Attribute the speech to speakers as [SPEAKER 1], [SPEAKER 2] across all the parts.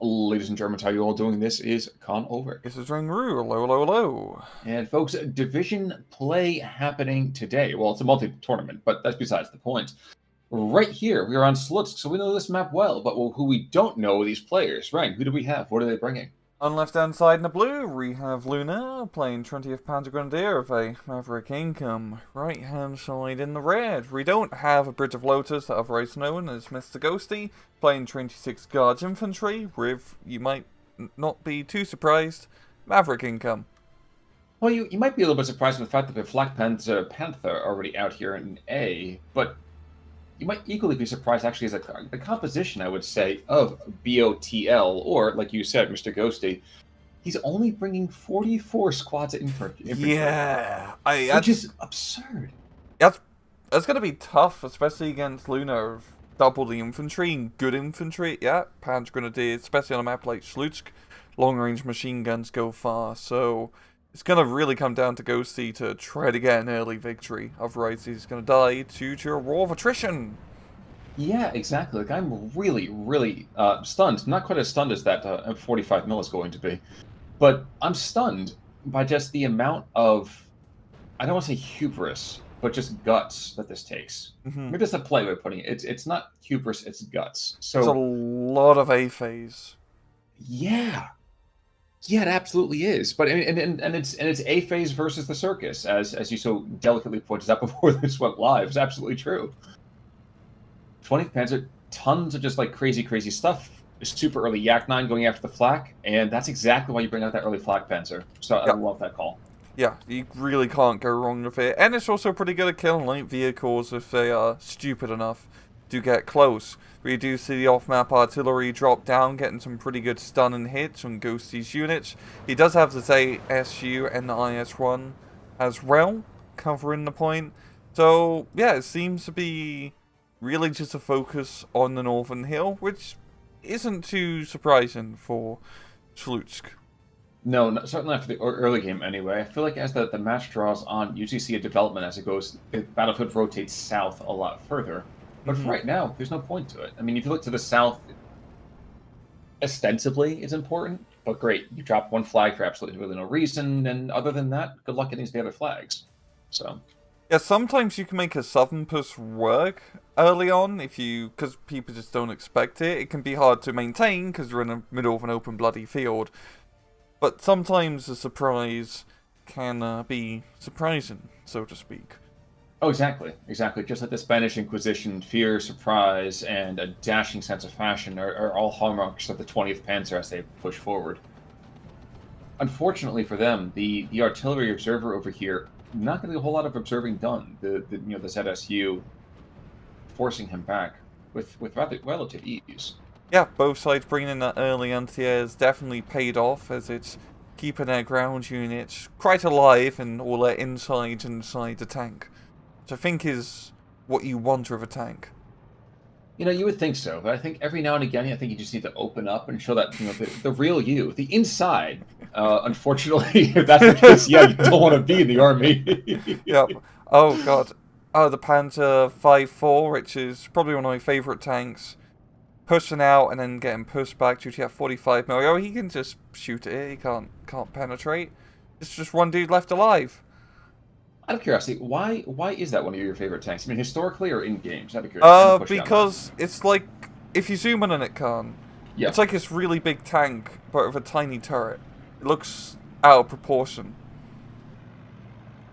[SPEAKER 1] Ladies and Germans, how you all doing? This is Con Ulrich.
[SPEAKER 2] This is Ringru. Hello, hello, hello.
[SPEAKER 1] And folks, division play happening today. Well, it's a multi-tournament, but that's besides the point. Right here, we are on Slutsk, so we know this map well, but who we don't know are these players. Ryan, who do we have? What are they bringing?
[SPEAKER 2] On left-hand side in the blue, we have Luna playing 20th Panzer Grenadier of a Maverick Income. Right-hand side in the red, we don't have a Bridge of Lotus, otherwise known as Mr. Ghosty, playing 26 Guards Infantry with, you might not be too surprised, Maverick Income.
[SPEAKER 1] Well, you might be a little bit surprised with the fact that the Flakpanzer Panther already out here in A, but you might equally be surprised, actually, as the composition, I would say, of BOTL, or, like you said, Mr. Ghosty, he's only bringing 44 squads of infantry.
[SPEAKER 2] Yeah,
[SPEAKER 1] which is absurd.
[SPEAKER 2] That's going to be tough, especially against Luna. Double the infantry and good infantry. Yeah, Panzer Grenadier, especially on a map like Slutsk, long-range machine guns go far, so it's going to really come down to Ghosty to try to get an early victory. Otherwise, he's going to die due to a war of attrition.
[SPEAKER 1] Yeah, exactly. Like, I'm really, really stunned. Not quite as stunned as that 45 mil is going to be. But I'm stunned by just the amount of, I don't want to say hubris, but just guts that this takes. Maybe that's a polite way of putting it. It's not hubris, it's guts. So
[SPEAKER 2] it's a lot of A phase.
[SPEAKER 1] Yeah. Yeah, it absolutely is. But and it's A phase versus the circus, as you so delicately pointed out before this went live. It's absolutely true. 20th Panzer, tons of just like crazy stuff. Super early Yak 9 going after the Flak, and that's exactly why you bring out that early Flak Panzer. So I love that call.
[SPEAKER 2] Yeah, you really can't go wrong with it. And it's also pretty good at killing light vehicles if they are stupid enough to get close. We do see the off-map artillery drop down, getting some pretty good stun and hits on Ghosty's units. He does have the ZSU and the IS-1 as well, covering the point. So, yeah, it seems to be really just a focus on the Northern Hill, which isn't too surprising for Slutsk.
[SPEAKER 1] No, certainly not for the early game anyway. I feel like as the match draws on, you usually see a development as it goes, the battlefield rotates south a lot further. But for right now, there's no point to it. I mean, if you look to the south, ostensibly it's important, but great, you drop one flag for absolutely really no reason, and other than that, good luck getting to the other flags. So
[SPEAKER 2] yeah, sometimes you can make a southern push work early on because people just don't expect it. It can be hard to maintain because you're in the middle of an open bloody field. But sometimes a surprise can be surprising, so to speak.
[SPEAKER 1] Oh, exactly. Just like the Spanish Inquisition, fear, surprise, and a dashing sense of fashion are all hallmarks of the 20th Panzer as they push forward. Unfortunately for them, the artillery observer over here, not going to get a whole lot of observing done. The ZSU forcing him back with rather relative ease.
[SPEAKER 2] Yeah, both sides bringing in that early anti-air has definitely paid off, as it's keeping their ground units quite alive and all their inside the tank. Which I think is what you want with a tank.
[SPEAKER 1] You know, you would think so, but I think every now and again, I think you just need to open up and show that, the real you, the inside. Unfortunately, if that's the case, yeah, you don't want to be in the army.
[SPEAKER 2] Yep. Oh, God. Oh, the Panzer 5-4, which is probably one of my favourite tanks. Pushing out and then getting pushed back due to that 45 mil. Oh, he can just shoot it. He can't penetrate. It's just one dude left alive.
[SPEAKER 1] Out of curiosity, why is that one of your favorite tanks? I mean, historically or in games? Out of curiosity.
[SPEAKER 2] Because it's like, if you zoom in on it, Khan, it's like this really big tank, but with a tiny turret. It looks out of proportion.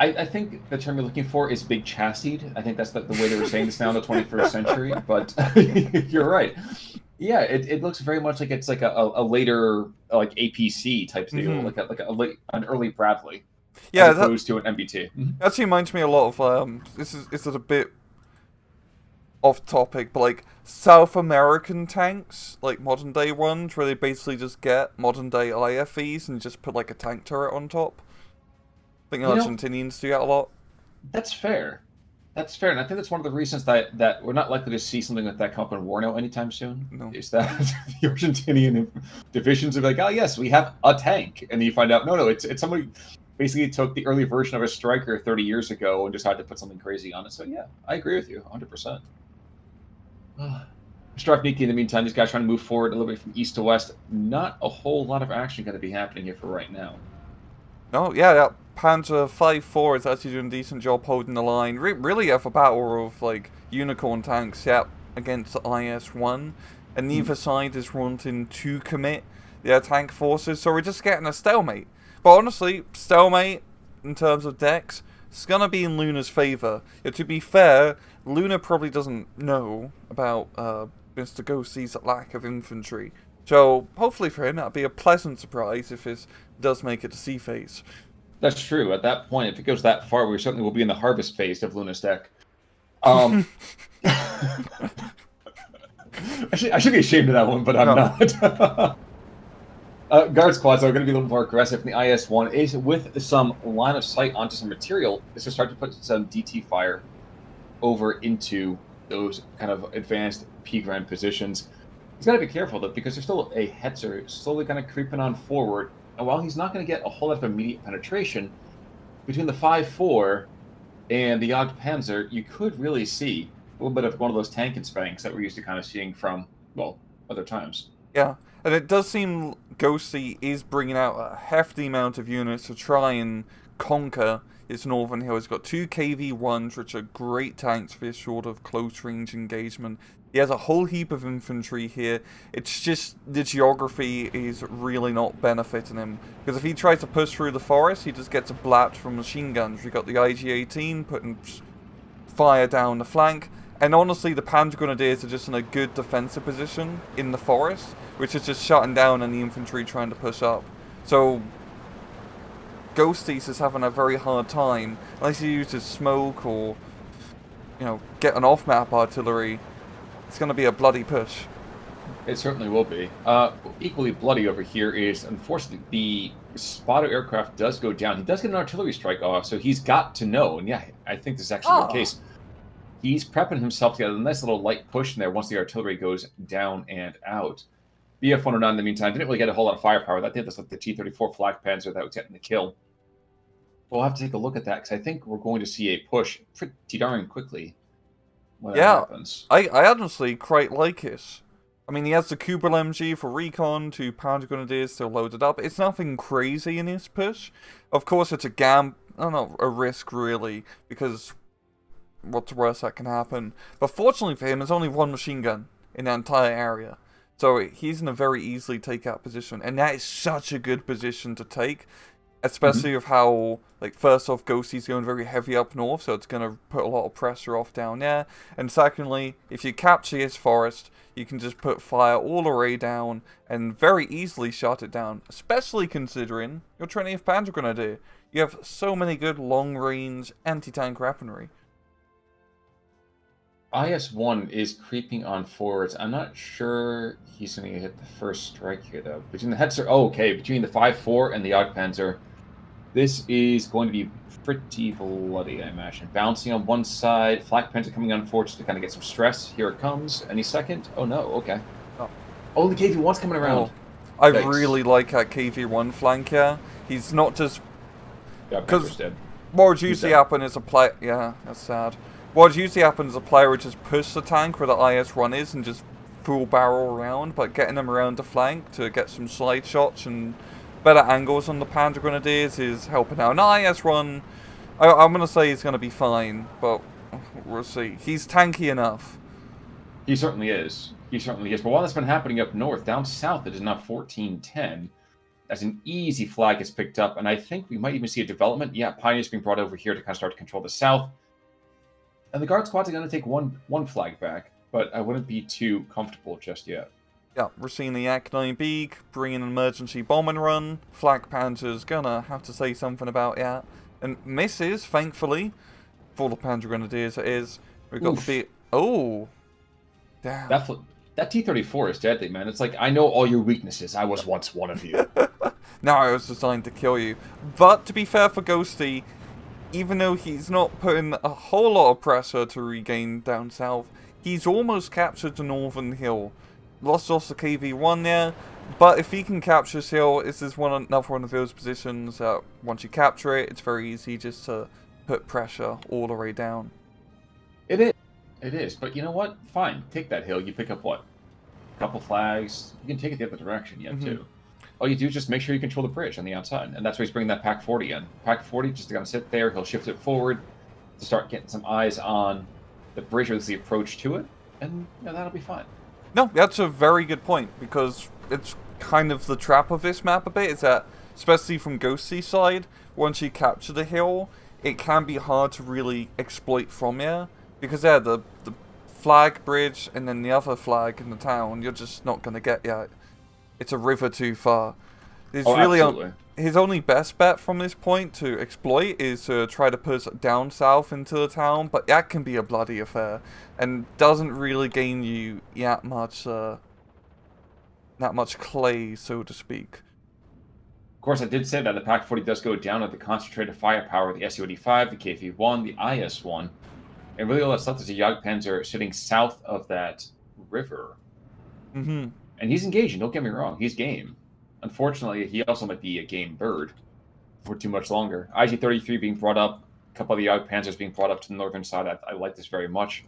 [SPEAKER 1] I think the term you're looking for is big chassied. I think that's the way they were saying this now in the 21st century, but you're right. Yeah, it looks very much like it's like a later like APC type deal, like an early Bradley.
[SPEAKER 2] Yeah,
[SPEAKER 1] as opposed to an MBT.
[SPEAKER 2] That actually reminds me a lot of this is a bit off topic, but like South American tanks, like modern day ones, where they basically just get modern day IFEs and just put like a tank turret on top. I think Argentinians do that a lot.
[SPEAKER 1] That's fair. That's fair, and I think that's one of the reasons that we're not likely to see something like that come up in Warno anytime soon.
[SPEAKER 2] No.
[SPEAKER 1] Is that the Argentinian divisions are like, oh yes, we have a tank, and then you find out, no, it's somebody basically took the early version of a Striker 30 years ago and decided to put something crazy on it. So yeah, I agree with you 100%. Stravniki, in the meantime, these guys trying to move forward a little bit from east to west. Not a whole lot of action going to be happening here for right now.
[SPEAKER 2] Oh, yeah, that Panzer 5-4 is actually doing a decent job holding the line. Really have a battle of, like, unicorn tanks, against the IS-1. And neither side is wanting to commit their tank forces, so we're just getting a stalemate. But honestly, stalemate, in terms of decks, it's going to be in Luna's favour. To be fair, Luna probably doesn't know about Mr. Ghosty's lack of infantry. So, hopefully for him, that'll be a pleasant surprise if it does make it to C phase.
[SPEAKER 1] That's true. At that point, if it goes that far, we certainly will be in the harvest phase of Luna's deck. I should be ashamed of that one, but I'm not. Guard squads are going to be a little more aggressive, and the IS-1 is, with some line of sight onto some material, is to start to put some DT fire over into those kind of advanced P-Grand positions. He's got to be careful, though, because there's still a Hetzer slowly kind of creeping on forward, and while he's not going to get a whole lot of immediate penetration, between the 5-4 and the Jagdpanzer, you could really see a little bit of one of those tank and spanks that we're used to kind of seeing from, well, other times.
[SPEAKER 2] Yeah, and it does seem Ghosty is bringing out a hefty amount of units to try and conquer its northern hill. He's got 2 KV-1s, which are great tanks for this sort of close-range engagement. He has a whole heap of infantry here. It's just the geography is really not benefiting him. Because if he tries to push through the forest, he just gets blapped from machine guns. We've got the IG-18 putting fire down the flank. And honestly, the Panzer Grenadiers are just in a good defensive position in the forest, which is just shutting down any infantry trying to push up. So, Ghosties is having a very hard time, unless he uses smoke or, you know, get an off-map artillery. It's going to be a bloody push.
[SPEAKER 1] It certainly will be. Equally bloody over here is, unfortunately, the spotter aircraft does go down. He does get an artillery strike off, so he's got to know. And yeah, I think this is actually the case. He's prepping himself to get a nice little light push in there once the artillery goes down and out. BF-109, in the meantime, didn't really get a whole lot of firepower. That did this like the T-34 Flakpanzer that was getting the kill. We'll have to take a look at that, because I think we're going to see a push pretty darn quickly when that happens.
[SPEAKER 2] I honestly quite like it. I mean, he has the Kubel MG for recon, 2 Panzer Grenadiers still loaded up. It's nothing crazy in this push. Of course, it's a risk, really, because what's worse that can happen. But fortunately for him, there's only 1 machine gun in that entire area. So he's in a very easily take-out position. And that is such a good position to take. Especially with how, like, first off, Ghosty's going very heavy up north. So it's going to put a lot of pressure off down there. And secondly, if you capture his forest, you can just put fire all the way down and very easily shut it down. Especially considering your 20th Panzer Grenadier. You have so many good long-range anti-tank weaponry.
[SPEAKER 1] IS-1 is creeping on forwards. I'm not sure he's going to hit the first strike here, though. Between the Hetzer... Oh, okay. Between the 5-4 and the Jagdpanzer, this is going to be pretty bloody, I imagine. Bouncing on one side. Flakpanzer coming on forward just to kind of get some stress. Here it comes. Any second? Oh, no. Okay. Oh, the KV-1's coming around.
[SPEAKER 2] I really like that KV-1 flank here. He's not just...
[SPEAKER 1] Yeah, Panzer's dead.
[SPEAKER 2] What would usually happen is a play... Yeah, that's sad. What usually happens is a player would just push the tank where the IS-1 is and just full barrel around, but getting them around the flank to get some slide shots and better angles on the Panzer Grenadiers is helping out. Now IS-1, I'm going to say he's going to be fine, but we'll see. He's tanky enough.
[SPEAKER 1] He certainly is. He certainly is. But while that's been happening up north, down south it is now 14-10. As an easy flag is picked up, and I think we might even see a development. Yeah, Pioneer's being brought over here to kind of start to control the south. And the guard squads are going to take one flag back, but I wouldn't be too comfortable just yet.
[SPEAKER 2] Yeah, we're seeing the Ak-9B bringing an emergency bomb and run. Flakpanzer's gonna have to say something about that. And misses, thankfully, for the Panzer Grenadiers it is. We've got the beat. Oh! Damn.
[SPEAKER 1] That T-34 is deadly, man. It's like, I know all your weaknesses. I was once one of you.
[SPEAKER 2] No, I was designed to kill you. But, to be fair for Ghosty, even though he's not putting a whole lot of pressure to regain down south, he's almost captured the northern hill. Lost the KV-1 there, but if he can capture this hill, this is another one of those positions that once you capture it, it's very easy just to put pressure all the way down.
[SPEAKER 1] It is. It is, but you know what? Fine, take that hill. You pick up what? A couple flags. You can take it the other direction yet, too. All you do is just make sure you control the bridge on the outside, and that's why he's bringing that Pack 40 in. Pack 40 just going to sit there. He'll shift it forward to start getting some eyes on the bridge or the approach to it, and that'll be fine.
[SPEAKER 2] No, that's a very good point, because it's kind of the trap of this map a bit, is that, especially from Ghosty's side, once you capture the hill, it can be hard to really exploit from here, because the flag bridge and then the other flag in the town, you're just not going to get yet. It's a river too far.
[SPEAKER 1] Absolutely.
[SPEAKER 2] His only best bet from this point to exploit is to try to push down south into the town, but that can be a bloody affair, and doesn't really gain you that much clay, so to speak.
[SPEAKER 1] Of course, I did say that the Pack 40 does go down at the concentrated firepower of the SU-85, the KV-1, the IS-1, and really all that's left is a Jagdpanzer sitting south of that river.
[SPEAKER 2] Mm-hmm.
[SPEAKER 1] And he's engaging, don't get me wrong, he's game. Unfortunately, he also might be a game bird for too much longer. IG-33 being brought up, a couple of the Jagdpanzers being brought up to the northern side, I like this very much.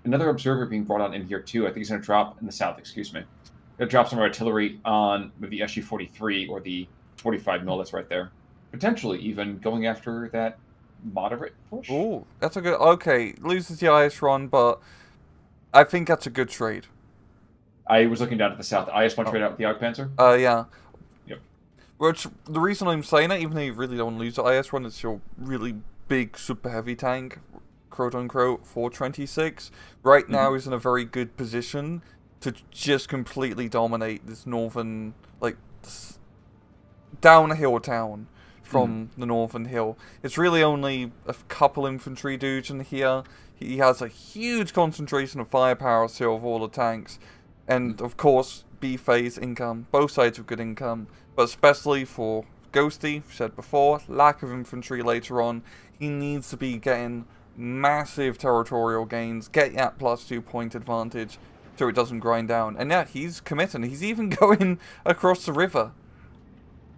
[SPEAKER 1] Another observer being brought on in here too, I think he's going to drop, in the south, excuse me. Going to drop some artillery on the SU-43 or the 45 mil that's right there. Potentially even going after that moderate push.
[SPEAKER 2] Oh, that's a good... Okay, loses the IS run, but I think that's a good trade.
[SPEAKER 1] I was looking down at the south. IS-1 trade out with the Jagdpanzer?
[SPEAKER 2] Yeah.
[SPEAKER 1] Yep.
[SPEAKER 2] Which, the reason I'm saying that, even though you really don't lose the IS run, it's your really big, super heavy tank, quote-unquote, 426. Right now is in a very good position to just completely dominate this northern, like, downhill town from the northern hill. It's really only a couple infantry dudes in here. He has a huge concentration of firepower still of all the tanks. And, of course, B-phase income. Both sides have good income. But especially for Ghosty, said before, lack of infantry later on. He needs to be getting massive territorial gains. Get that +2 point advantage so it doesn't grind down. And yeah, he's committing. He's even going across the river.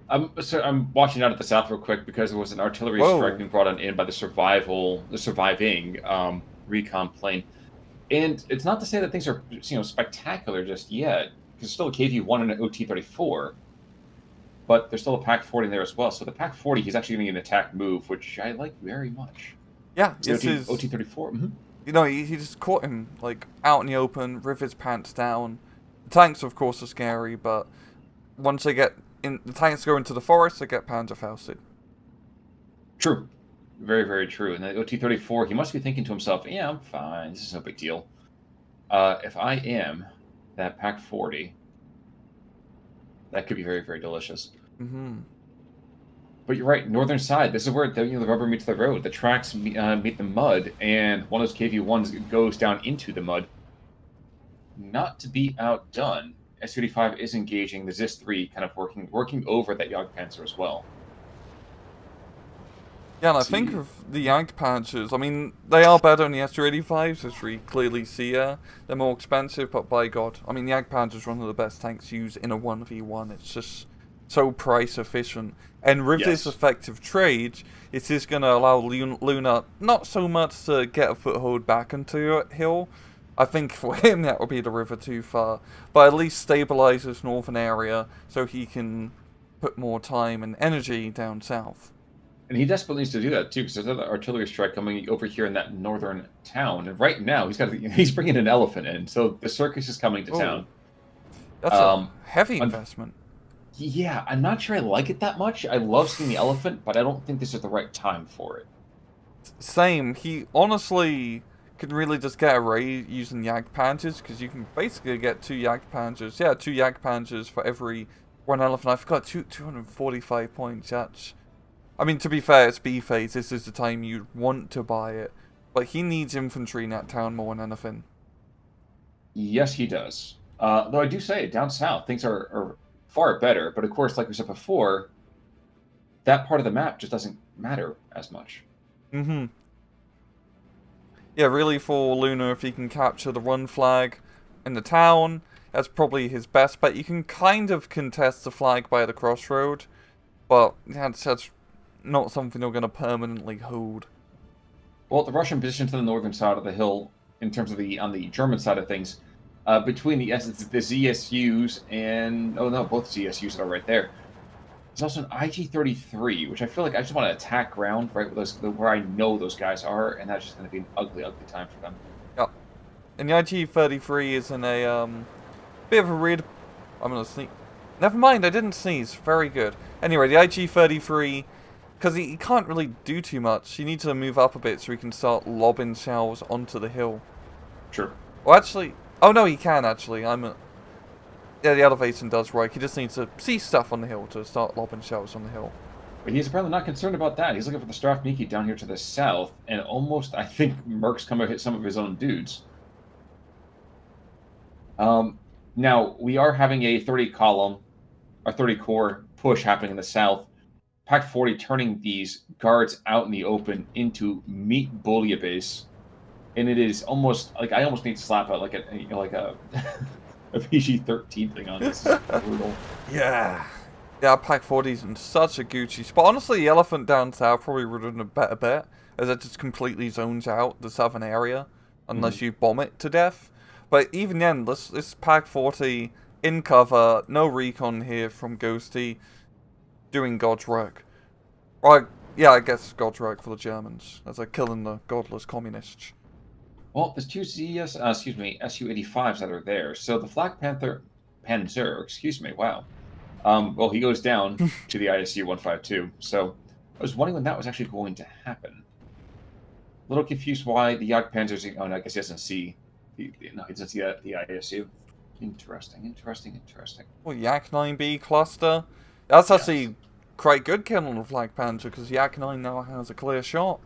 [SPEAKER 1] I'm watching out at the south real quick because there was an artillery strike being brought in by the surviving recon plane. And it's not to say that things are spectacular just yet, because there's still a KV-1 and an OT-34, but there's still a Pack 40 there as well. So the Pack 40, he's actually getting an attack move, which I like very much.
[SPEAKER 2] Yeah,
[SPEAKER 1] it's his OT-34.
[SPEAKER 2] He just caught him like out in the open, ripped his pants down. The tanks, of course, are scary, but once they get in, the tanks go into the forest, they get panzerfausted.
[SPEAKER 1] True. Very, very true. And the OT-34, he must be thinking to himself, yeah, I'm fine. This is no big deal. If I am that Pack 40, that could be very, very delicious. But you're right, northern side, this is where the rubber meets the road. The tracks meet the mud, and one of those KV-1s goes down into the mud. Not to be outdone, S-35 is engaging the ZIS-3, kind of working over that Jagdpanzer as well.
[SPEAKER 2] Yeah, and I think of the Jagdpanzers, I mean, they are better than the SU-85s, as we clearly see here. They're more expensive, but by God, I mean, the Jagdpanzer is one of the best tanks used in a 1v1. It's just so price efficient. And with this effective trade, it is going to allow Luna not so much to get a foothold back into a hill. I think for him that would be the river too far, but at least stabilize this northern area so he can put more time and energy down south.
[SPEAKER 1] And he desperately needs to do that too, because there's another artillery strike coming over here in that northern town. And right now, he's bringing an elephant in, so the circus is coming to town.
[SPEAKER 2] That's a heavy investment.
[SPEAKER 1] Yeah, I'm not sure I like it that much. I love seeing the elephant, but I don't think this is the right time for it.
[SPEAKER 2] Same. He honestly could really just get away using Jagdpanzers, because you can basically get 2 Jagdpanzers. Yeah, 2 Jagdpanzers for every 1 elephant. I forgot 245 points. That's... I mean, to be fair, it's B-phase. This is the time you want to buy it. But he needs infantry in that town more than anything.
[SPEAKER 1] Yes, he does. Though I do say, down south, things are far better. But of course, like we said before, that part of the map just doesn't matter as much.
[SPEAKER 2] Yeah, really for Luna, if he can capture the run flag in the town, that's probably his best bet. You can kind of contest the flag by the crossroad, but that's not something they're going to permanently hold.
[SPEAKER 1] Well, the Russian position to the northern side of the hill in terms of on the German side of things, between the ZSUs and both ZSUs are right there. There's also an IG-33, which I feel like I just want to attack ground right where I know those guys are, and that's just going to be an ugly, ugly time for them.
[SPEAKER 2] Yep. And the IG-33 is in a bit of a weird. I'm gonna sneak. Never mind, I didn't sneeze. Very good. Anyway, the IG-33, because he can't really do too much. You need to move up a bit so he can start lobbing shells onto the hill.
[SPEAKER 1] Sure.
[SPEAKER 2] Well, actually, oh no, he can actually. Yeah, the elevation does work. He just needs to see stuff on the hill to start lobbing shells on the hill.
[SPEAKER 1] But he's apparently not concerned about that. He's looking for the Strafmiki down here to the south, and almost, I think, Merc's come and hit some of his own dudes. Now, we are having a 30-column, or 30-core push happening in the south. Pack 40 turning these guards out in the open into meat bouillabaisse. And it is almost, like, I almost need to slap out, like a a PG-13 thing on this. This is brutal.
[SPEAKER 2] Yeah. Yeah, Pack 40's in such a Gucci spot. Honestly, the elephant down south probably would have been a better bet, as it just completely zones out the southern area, unless you bomb it to death. But even then, this Pack 40 in cover, no recon here from Ghosty, doing God's work. Or, yeah, I guess God's work for the Germans, as they're killing the godless communists.
[SPEAKER 1] Well, there's two SU-85s that are there. So the Panzer, wow. Well, he goes down to the ISU-152. So I was wondering when that was actually going to happen. A little confused why the Jagdpanzers. Oh, no, I guess he doesn't see. He doesn't see the ISU. Interesting.
[SPEAKER 2] Well, Yak 9B cluster. That's actually quite good killing the Flakpanzer because Yak 9 now has a clear shot.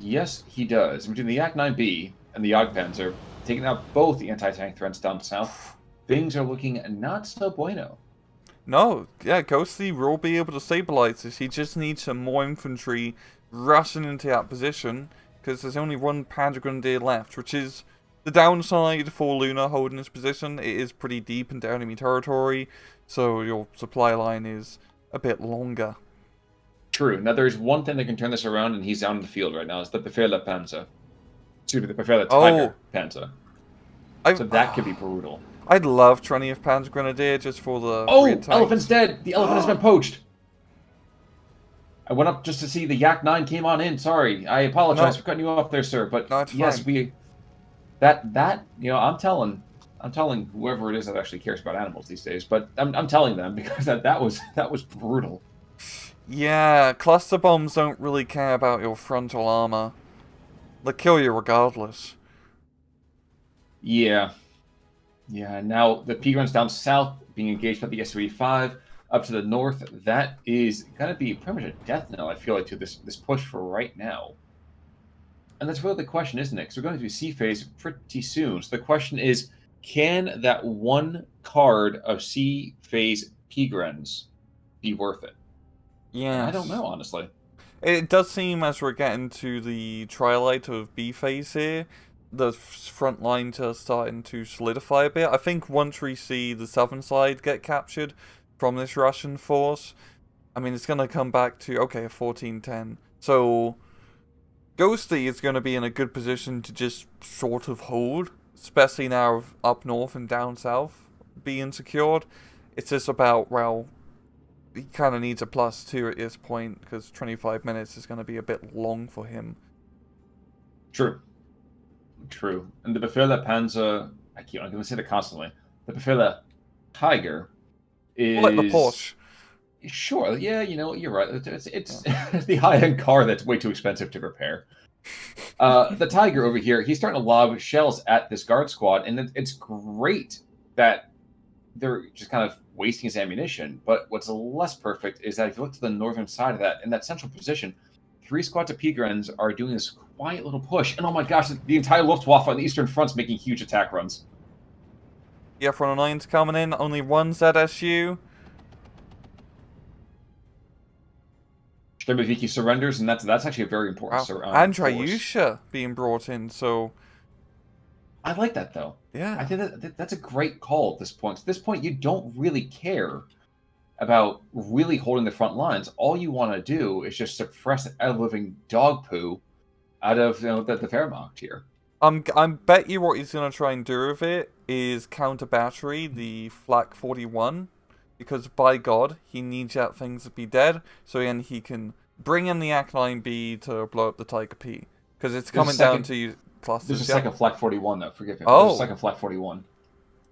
[SPEAKER 1] Yes, he does. Between the Yak 9B and the Jagdpanzer, taking out both the anti-tank threats down south, things are looking not so bueno.
[SPEAKER 2] No, yeah, Ghosty will be able to stabilize this. He just needs some more infantry rushing into that position because there's only one Panzer Grenadier left, which is the downside for Luna holding this position. It is pretty deep into enemy territory, so your supply line is a bit longer.
[SPEAKER 1] True. Now, there's one thing that can turn this around, and he's down in the field right now. It's the Befehle Panzer. Excuse me, the Befehle Tiger Panzer. So that could be brutal.
[SPEAKER 2] I'd love Tourney of Panzer Grenadier just for the...
[SPEAKER 1] Oh! Elephant's dead! The elephant has been poached! I went up just to see the Yak 9 came on in. Sorry. I apologize for cutting you off there, sir. But
[SPEAKER 2] no,
[SPEAKER 1] yes,
[SPEAKER 2] fine.
[SPEAKER 1] I'm telling whoever it is that actually cares about animals these days, but I'm telling them because that was brutal.
[SPEAKER 2] Yeah, cluster bombs don't really care about your frontal armor. They'll kill you regardless.
[SPEAKER 1] Yeah. Now the P-Guns down south being engaged by the SU-85 up to the north. That is gonna be pretty much a death knell, I feel like, to this push for right now. And that's really the question, isn't it? Because we're going to C phase pretty soon. So the question is, can that one card of C phase P-Grens be worth it?
[SPEAKER 2] Yeah,
[SPEAKER 1] I don't know, honestly.
[SPEAKER 2] It does seem, as we're getting to the twilight of B phase here, the front lines are starting to solidify a bit. I think once we see the southern side get captured from this Russian force, I mean, it's going to come back to, okay, a 14-10. So Ghosty is going to be in a good position to just sort of hold, especially now up north and down south being secured. It's just about, well, he kind of needs a +2 at this point because 25 minutes is going to be a bit long for him.
[SPEAKER 1] True. And the Befehle Panzer, I'm going to say that constantly. The Befehle Tiger is...
[SPEAKER 2] Well, like the Porsche.
[SPEAKER 1] Sure, yeah, you're right. It's the high-end car that's way too expensive to repair. The Tiger over here, he's starting to lob shells at this guard squad, and it's great that they're just kind of wasting his ammunition. But what's less perfect is that if you look to the northern side of that, in that central position, 3 squads of P-Grens are doing this quiet little push. And oh my gosh, the entire Luftwaffe on the eastern front's making huge attack runs.
[SPEAKER 2] The F-109's coming in, only one ZSU.
[SPEAKER 1] Stremaviki surrenders, and that's actually a very important
[SPEAKER 2] and Drayusha being brought in, so...
[SPEAKER 1] I like that, though.
[SPEAKER 2] Yeah.
[SPEAKER 1] I think that's a great call at this point. At this point, you don't really care about really holding the front lines. All you want to do is just suppress the living dog poo out of the Wehrmacht here.
[SPEAKER 2] I'm bet you what he's gonna try and do with it is counter battery the Flak 41, because by God, he needs that thing to be dead, so then he can bring in the Act-9B to blow up the Tiger P. Because it's coming down to clusters.
[SPEAKER 1] There's a second Flak 41 though. Forgive me.
[SPEAKER 2] Oh.
[SPEAKER 1] There's a second Flak 41.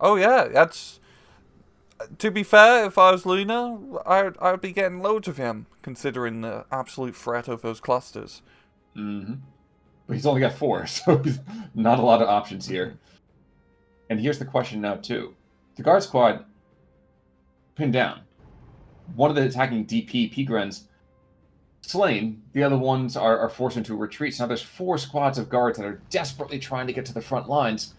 [SPEAKER 2] Oh yeah, that's. To be fair, if I was Luna, I'd be getting loads of him, considering the absolute threat of those clusters.
[SPEAKER 1] Mm-hmm. But he's only got 4, so not a lot of options here. And here's the question now, too. The guard squad pinned down. One of the attacking DP Pgrens slain. The other ones are forced into a retreat. So now there's 4 squads of guards that are desperately trying to get to the front lines.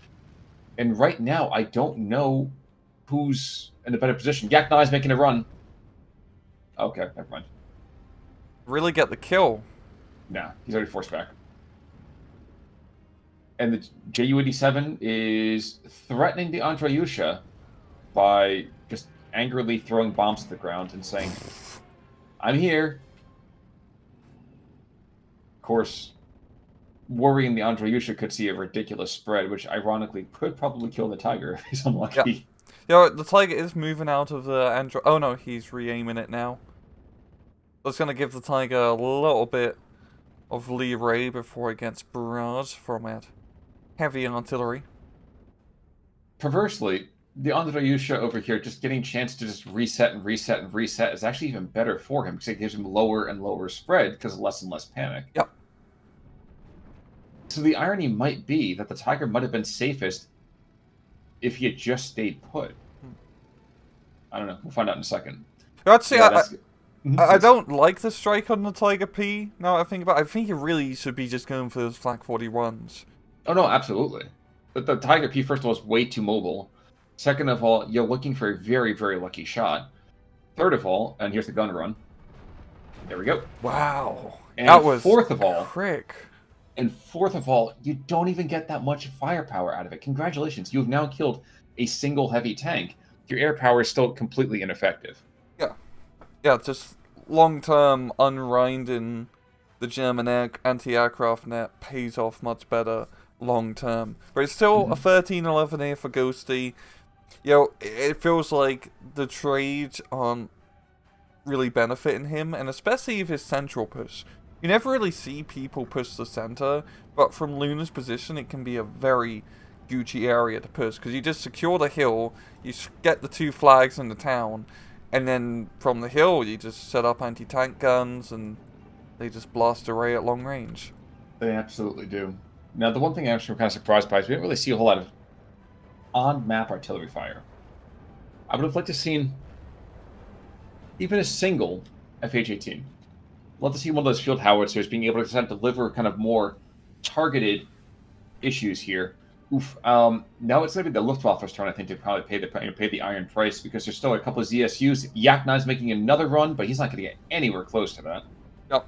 [SPEAKER 1] And right now, I don't know who's in a better position. Yaknai's making a run. Okay, never mind.
[SPEAKER 2] Really get the kill.
[SPEAKER 1] Nah, he's already forced back. And the Ju-87 is threatening the Andreyusha by just angrily throwing bombs to the ground and saying, I'm here. Of course, worrying the Andreyusha could see a ridiculous spread, which ironically could probably kill the Tiger if he's unlucky.
[SPEAKER 2] Yeah, the Tiger is moving out of the Andro... Oh no, he's re-aiming it now. That's going to give the Tiger a little bit of leeway before it gets barraged from it. Heavy artillery.
[SPEAKER 1] Perversely, the Andreyusha over here just getting a chance to just reset and reset and reset is actually even better for him because it gives him lower and lower spread because of less and less panic.
[SPEAKER 2] Yep.
[SPEAKER 1] So the irony might be that the Tiger might have been safest if he had just stayed put. I don't know. We'll find out in a second.
[SPEAKER 2] Actually, I don't like the strike on the Tiger P, now that I think about it. I think he really should be just going for those Flak 41s.
[SPEAKER 1] Oh, no, absolutely. But the Tiger P, first of all, is way too mobile. Second of all, you're looking for a very, very lucky shot. Third of all, and here's the gun run. There we go.
[SPEAKER 2] Wow.
[SPEAKER 1] And
[SPEAKER 2] that was
[SPEAKER 1] fourth of all,
[SPEAKER 2] quick.
[SPEAKER 1] And fourth of all, you don't even get that much firepower out of it. Congratulations, you have now killed a single heavy tank. Your air power is still completely ineffective.
[SPEAKER 2] Yeah. Yeah, just long-term unwinding the German anti-aircraft net pays off much better long-term. But it's still a 13-11 here for Ghosty. You know, it feels like the trades aren't really benefiting him, and especially with his central push. You never really see people push the center, but from Luna's position, it can be a very Gucci area to push, because you just secure the hill, you get the 2 flags in the town, and then from the hill, you just set up anti-tank guns, and they just blast away at long range.
[SPEAKER 1] They absolutely do. Now, the one thing I'm actually kind of surprised by is we didn't really see a whole lot of on-map artillery fire. I would have liked to have seen even a single FH-18. Love to see one of those field howitzers being able to kind of deliver kind of more targeted issues here. Oof. Now it's going to be the Luftwaffe's turn, I think, to probably pay the iron price, because there's still a couple of ZSUs. Yaknai's making another run, but he's not going to get anywhere close to that.
[SPEAKER 2] Yep.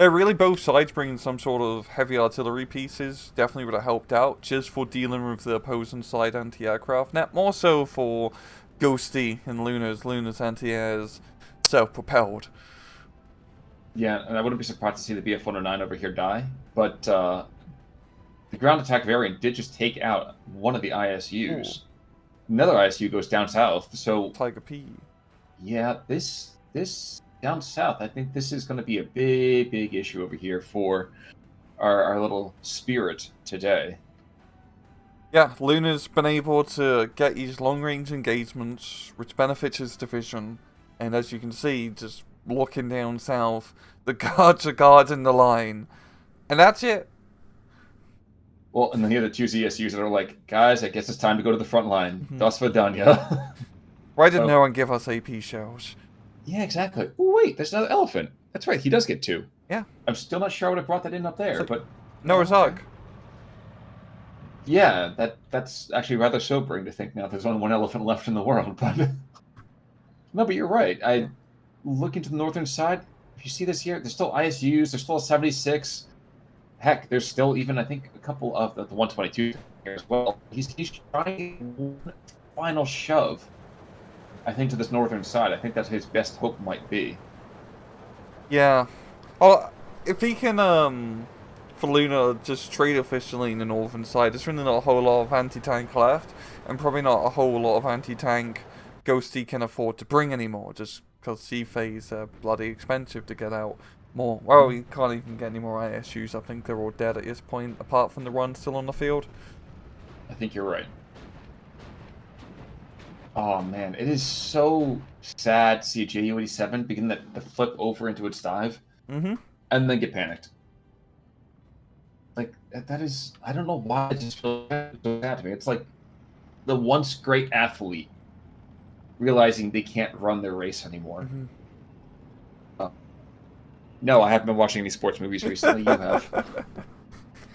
[SPEAKER 2] Really, both sides bringing some sort of heavy artillery pieces definitely would have helped out, just for dealing with the opposing side anti-aircraft net. More so for Ghosty and Luna's anti-air is self-propelled.
[SPEAKER 1] Yeah, and I wouldn't be surprised to see the BF-109 over here die, but the ground attack variant did just take out one of the ISUs. Ooh. Another ISU goes down south, so...
[SPEAKER 2] Tiger P.
[SPEAKER 1] Yeah, this down south, I think this is going to be a big, big issue over here for our little spirit today.
[SPEAKER 2] Yeah, Luna's been able to get these long-range engagements, which benefits his division, and as you can see, just looking down south, the guards are guarding the line, and that's it.
[SPEAKER 1] Well, and then here are the 2 ZSUs that are like, guys, I guess it's time to go to the front line. Das Vidanya.
[SPEAKER 2] Why didn't no one give us AP shells?
[SPEAKER 1] Yeah, exactly. Oh, wait, there's another elephant. That's right, he does get 2.
[SPEAKER 2] Yeah.
[SPEAKER 1] I'm still not sure I would have brought that in up there,
[SPEAKER 2] like
[SPEAKER 1] but...
[SPEAKER 2] Noah's Ark.
[SPEAKER 1] Yeah, that's actually rather sobering to think now there's only 1 elephant left in the world, but... No, but you're right. I look into the northern side. If you see this here, there's still ISUs, there's still a 76. Heck, there's still even, I think, a couple of the 122 here as well. He's trying one final shove, I think, to this northern side. I think that's his best hope might be.
[SPEAKER 2] Yeah. Well, if he can for Luna just trade efficiently in the northern side. There's really not a whole lot of anti-tank left, and probably not a whole lot of anti-tank Ghosty can afford to bring anymore, just because C-Phase are bloody expensive to get out more. Well, you can't even get any more ISUs. I think they're all dead at this point, apart from the one still on the field.
[SPEAKER 1] I think you're right. Oh man, it is so sad to see a JU-87 begin the flip over into its dive, and then get panicked. Like, that is, I don't know why it just feels so sad to me. It's like the once great athlete realizing they can't run their race anymore. No, I haven't been watching any sports movies recently. You have.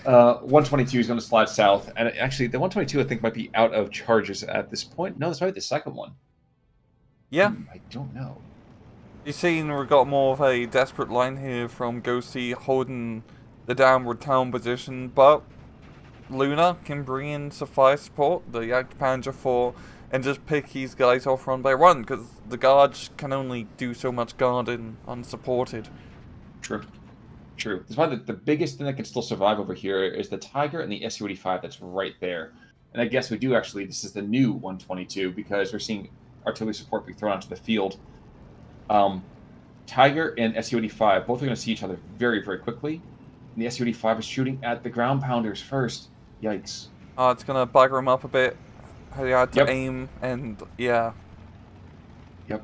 [SPEAKER 1] 122 is going to slide south, and actually, the 122 I think might be out of charges at this point. No, that's probably the second one.
[SPEAKER 2] Yeah.
[SPEAKER 1] I don't know.
[SPEAKER 2] You've seen we've got more of a desperate line here from Ghosty holding the downward town position, but Luna can bring in some fire support, the Panzer 4, and just pick these guys off run by run, because the guards can only do so much guarding unsupported.
[SPEAKER 1] True. True. That's why the biggest thing that can still survive over here is the Tiger and the SU-85 that's right there. And I guess we do actually, this is the new 122, because we're seeing artillery support be thrown onto the field. Tiger and SU-85, both are going to see each other very, very quickly. And the SU-85 is shooting at the ground pounders first. Yikes.
[SPEAKER 2] It's going to bugger him up a bit. He had to aim, and yeah.
[SPEAKER 1] Yep.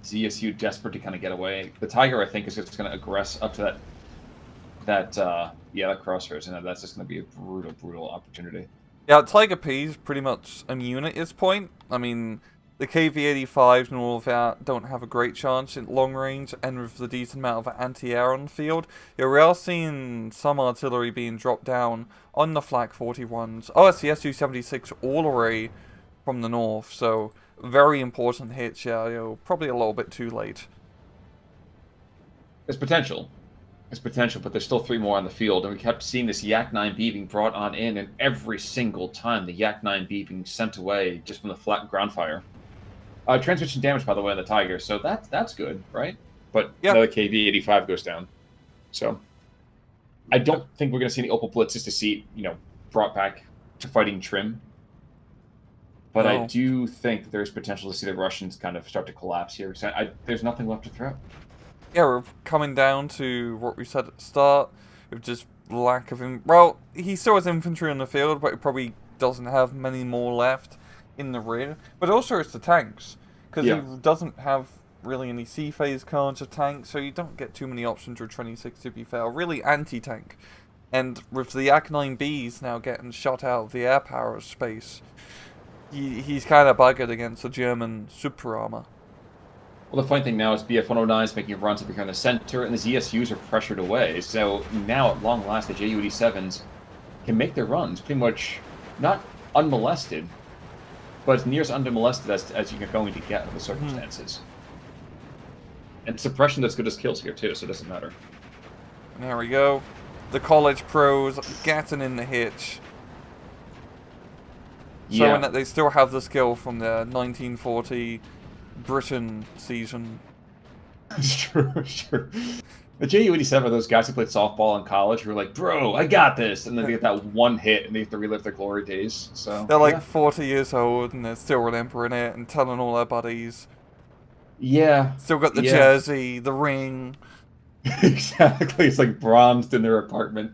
[SPEAKER 1] ZSU desperate to kind of get away. The Tiger, I think, is just going to aggress up to that crossroads, and that's just going to be a brutal, brutal opportunity.
[SPEAKER 2] Yeah, Tiger P is pretty much immune at this point. I mean, the KV-85s and all of that don't have a great chance in long range, and with the decent amount of anti-air on the field, yeah, we are seeing some artillery being dropped down on the Flak 41s. Oh, it's the Su-76 all array from the north, so very important hits, yeah, probably a little bit too late.
[SPEAKER 1] There's potential. There's potential, but there's still 3 more on the field, and we kept seeing this Yak-9B being brought on in, and every single time the Yak-9B being sent away just from the flat ground fire. Transmission damage, by the way, on the Tiger, so that's good, right? But another KV-85 goes down. So I don't think we're going to see any Opal Blitzes to see, brought back to fighting trim. But I do think that there's potential to see the Russians kind of start to collapse here. So there's nothing left to throw.
[SPEAKER 2] Yeah, we're coming down to what we said at the start, with just lack of him. Well, he still has infantry on the field, but he probably doesn't have many more left in the rear. But also it's the tanks, because he doesn't have really any C-phase cards or tanks, so you don't get too many options with 26 to be fair. Really anti-tank. And with the Yak-9Bs now getting shot out of the air power space, he's kind of buggered against the German super armor.
[SPEAKER 1] Well, the funny thing now is BF-109 is making runs up here in the center, and the ZSUs are pressured away. So now, at long last, the JU-87s can make their runs pretty much not unmolested, but as near as unmolested as you're going to get under the circumstances. And suppression that's good as kills here, too, so it doesn't matter.
[SPEAKER 2] And there we go. The college pros getting in the hitch. Showing that they still have the skill from the 1940 Britain season.
[SPEAKER 1] It's true, sure. The JU-87 are those guys who played softball in college who are like, bro, I got this! And then they get that one hit and they have to relive their glory days. So
[SPEAKER 2] they're like 40 years old and they're still remembering it and telling all their buddies.
[SPEAKER 1] Yeah.
[SPEAKER 2] Still got the jersey, the ring.
[SPEAKER 1] Exactly. It's like bronzed in their apartment.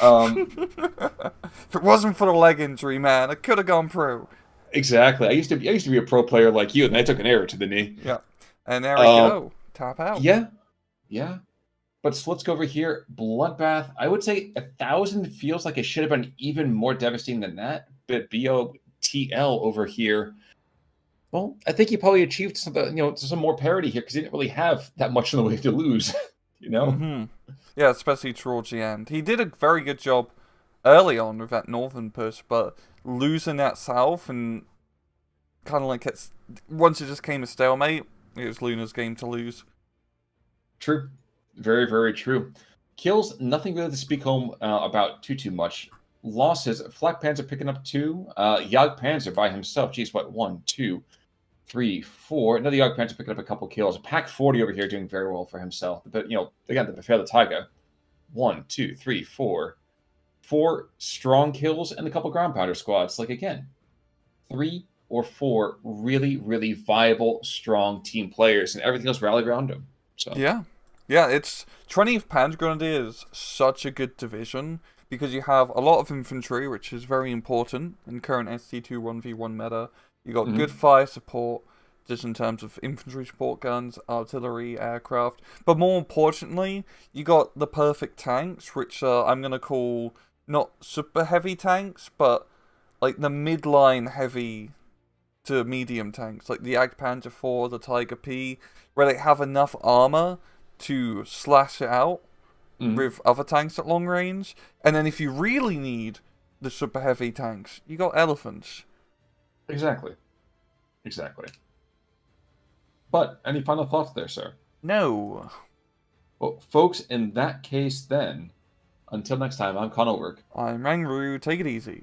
[SPEAKER 2] If it wasn't for the leg injury, man, I could have gone pro.
[SPEAKER 1] Exactly. I used to be a pro player like you, and I took an error to the knee.
[SPEAKER 2] Yeah. And there we go. Tap out.
[SPEAKER 1] Yeah. Yeah. But so let's go over here. Bloodbath. I would say 1,000 feels like it should have been even more devastating than that. But BOTL over here, well, I think he probably achieved some more parity here because he didn't really have that much in the way to lose.
[SPEAKER 2] Yeah, especially towards the end. He did a very good job early on with that northern push, but losing that south and kind of like once it just came a stalemate, it was Luna's game to lose.
[SPEAKER 1] True. Very, very true. Kills, nothing really to speak home about too much. Losses, Flakpanzer picking up 2. Jagdpanzer by himself. Geez, what? 1, 2, 3, 4. Another Jagdpanzer picking up a couple kills. Pack 40 over here doing very well for himself. But, again, the Befehl the Tiger. one, two, three, four, 4 strong kills and a couple ground pounder squads. Like, again, 3 or 4 really, really viable, strong team players, and everything else rallied around him. So
[SPEAKER 2] Yeah. Yeah, it's 20th Panzer Grenadier is such a good division because you have a lot of infantry, which is very important in current ST2 1v1 meta. You got good fire support, just in terms of infantry support guns, artillery, aircraft. But more importantly, you got the perfect tanks, which I'm going to call not super heavy tanks, but like the midline heavy to medium tanks, like the Panzer IV, the Tiger P, where they have enough armor to slash it out with other tanks at long range. And then if you really need the super heavy tanks, you got elephants.
[SPEAKER 1] Exactly. But any final thoughts there, sir?
[SPEAKER 2] No.
[SPEAKER 1] Well, folks, in that case then, until next time, I'm Connell Work.
[SPEAKER 2] I'm Rangru, take it easy.